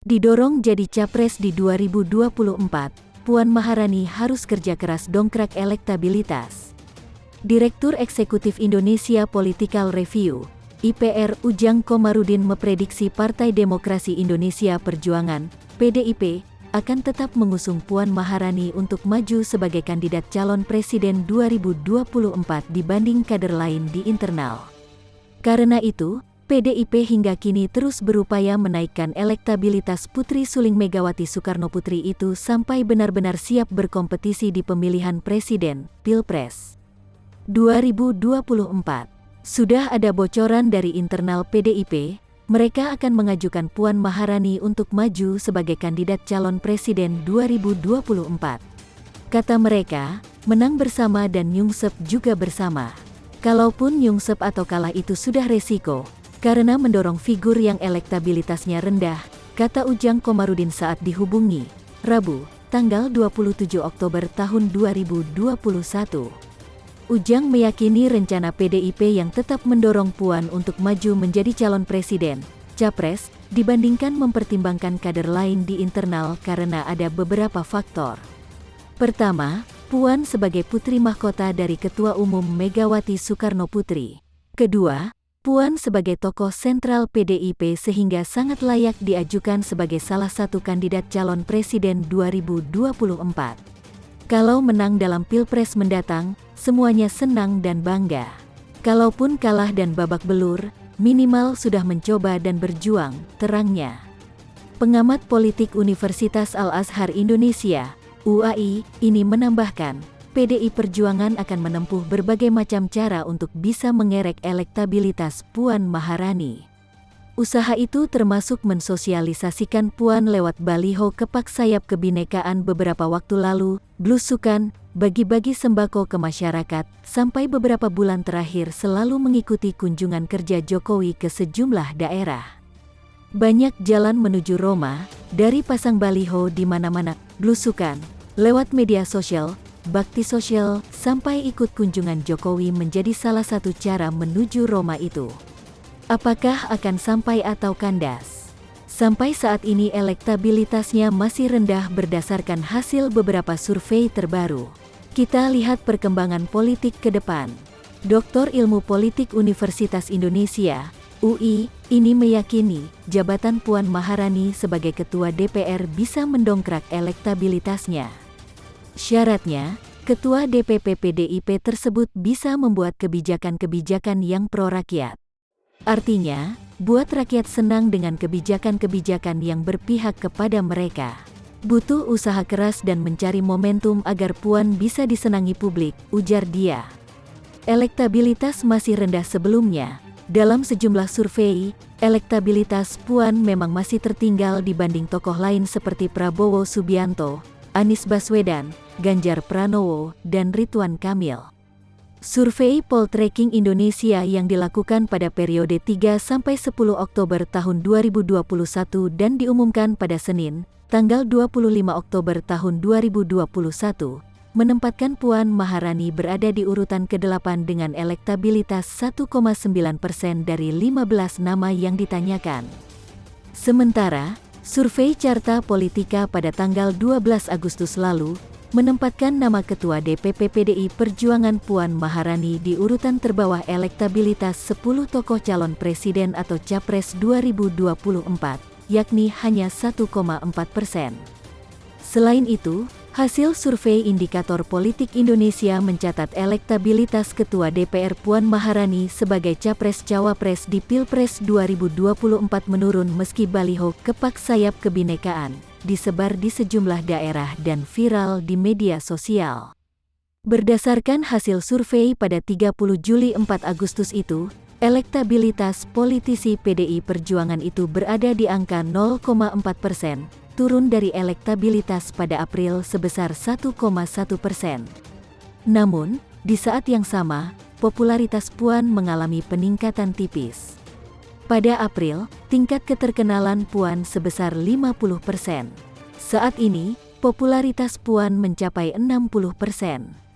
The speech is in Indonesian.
Didorong jadi capres di 2024, Puan Maharani harus kerja keras dongkrak elektabilitas. Direktur Eksekutif Indonesia Political Review, IPR Ujang Komarudin memprediksi Partai Demokrasi Indonesia Perjuangan, PDIP, akan tetap mengusung Puan Maharani untuk maju sebagai kandidat calon presiden 2024 dibanding kader lain di internal. Karena itu, PDIP hingga kini terus berupaya menaikkan elektabilitas Putri Suling Megawati Soekarnoputri itu sampai benar-benar siap berkompetisi di pemilihan presiden, Pilpres 2024. Sudah ada bocoran dari internal PDIP, mereka akan mengajukan Puan Maharani untuk maju sebagai kandidat calon presiden 2024. Kata mereka, menang bersama dan nyungsep juga bersama. Kalaupun nyungsep atau kalah itu sudah resiko, karena mendorong figur yang elektabilitasnya rendah, kata Ujang Komarudin saat dihubungi, Rabu, tanggal 27 Oktober tahun 2021. Ujang meyakini rencana PDIP yang tetap mendorong Puan untuk maju menjadi calon presiden, capres, dibandingkan mempertimbangkan kader lain di internal karena ada beberapa faktor. Pertama, Puan sebagai putri mahkota dari Ketua Umum Megawati Soekarnoputri. Kedua, Puan sebagai tokoh sentral PDIP sehingga sangat layak diajukan sebagai salah satu kandidat calon presiden 2024. Kalau menang dalam Pilpres mendatang, semuanya senang dan bangga. Kalaupun kalah dan babak belur, minimal sudah mencoba dan berjuang, terangnya. Pengamat politik Universitas Al-Azhar Indonesia, UAI, ini menambahkan, PDI Perjuangan akan menempuh berbagai macam cara untuk bisa mengerek elektabilitas Puan Maharani. Usaha itu termasuk mensosialisasikan Puan lewat baliho kepak sayap kebinekaan beberapa waktu lalu, blusukan, bagi-bagi sembako ke masyarakat, sampai beberapa bulan terakhir selalu mengikuti kunjungan kerja Jokowi ke sejumlah daerah. Banyak jalan menuju Roma, dari pasang baliho di mana-mana, blusukan, lewat media sosial, bakti sosial, sampai ikut kunjungan Jokowi menjadi salah satu cara menuju Roma itu. Apakah akan sampai atau kandas? Sampai saat ini elektabilitasnya masih rendah berdasarkan hasil beberapa survei terbaru. Kita lihat perkembangan politik ke depan. Dr. Ilmu Politik Universitas Indonesia, UI, ini meyakini jabatan Puan Maharani sebagai Ketua DPR bisa mendongkrak elektabilitasnya. Syaratnya, Ketua DPP PDIP tersebut bisa membuat kebijakan-kebijakan yang pro-rakyat. Artinya, buat rakyat senang dengan kebijakan-kebijakan yang berpihak kepada mereka. Butuh usaha keras dan mencari momentum agar Puan bisa disenangi publik, ujar dia. Elektabilitas masih rendah sebelumnya. Dalam sejumlah survei, elektabilitas Puan memang masih tertinggal dibanding tokoh lain seperti Prabowo Subianto, Anies Baswedan, Ganjar Pranowo, dan Ridwan Kamil. Survei Poltreking Indonesia yang dilakukan pada periode 3–10 Oktober tahun 2021 dan diumumkan pada Senin, tanggal 25 Oktober tahun 2021, menempatkan Puan Maharani berada di urutan ke-8 dengan elektabilitas 1,9% dari 15 nama yang ditanyakan. Sementara, survei Carta Politika pada tanggal 12 Agustus lalu, menempatkan nama Ketua DPP PDI Perjuangan Puan Maharani di urutan terbawah elektabilitas 10 tokoh calon presiden atau capres 2024, yakni hanya 1,4%. Selain itu, hasil survei Indikator Politik Indonesia mencatat elektabilitas Ketua DPR Puan Maharani sebagai capres-cawapres di Pilpres 2024 menurun meski baliho kepak sayap kebinekaan disebar di sejumlah daerah dan viral di media sosial. Berdasarkan hasil survei pada 30 Juli 4 Agustus itu, elektabilitas politisi PDI Perjuangan itu berada di angka 0,4%, turun dari elektabilitas pada April sebesar 1,1%. Namun, di saat yang sama, popularitas Puan mengalami peningkatan tipis. Pada April, tingkat keterkenalan Puan sebesar 50%. Saat ini, popularitas Puan mencapai 60%.